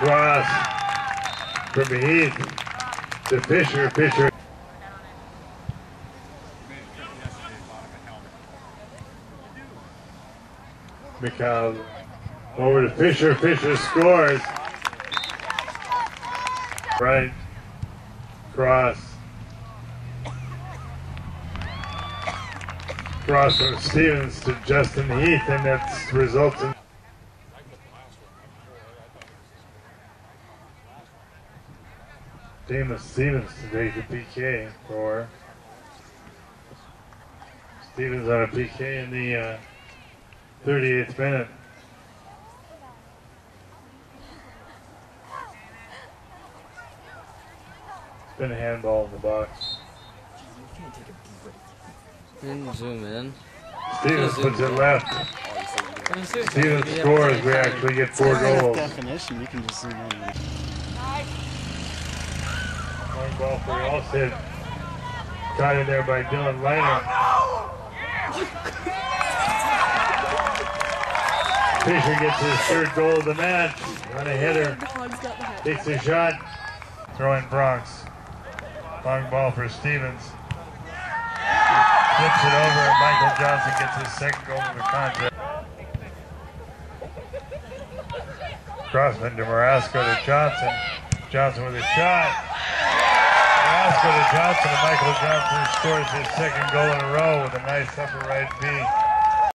Cross from Heath to Fisher. Fisher. McCall over to Fisher. Fisher scores. Right. Cross. Cross from Stevens to Justin Heath, and that results in James Stevens to take the PK for Stevens on a PK in the 38th minute. It's been a handball in the box. Zoom in. Stevens puts it left. Stevens scores. We actually get 4 goals. Definition, you can just zoom in. Long ball for Allsted. Caught in there by Dylan Leiter. Fisher gets his 3rd goal of the match on a hitter. Takes a shot. Throwing Bronx. Long ball for Stevens. Flips it over, and Michael Johnson gets his 2nd goal of the contest. Crossman to Marasco to Johnson. Johnson with a shot. Marasco to Johnson, and Michael Johnson scores his 2nd goal in a row with a nice upper right B.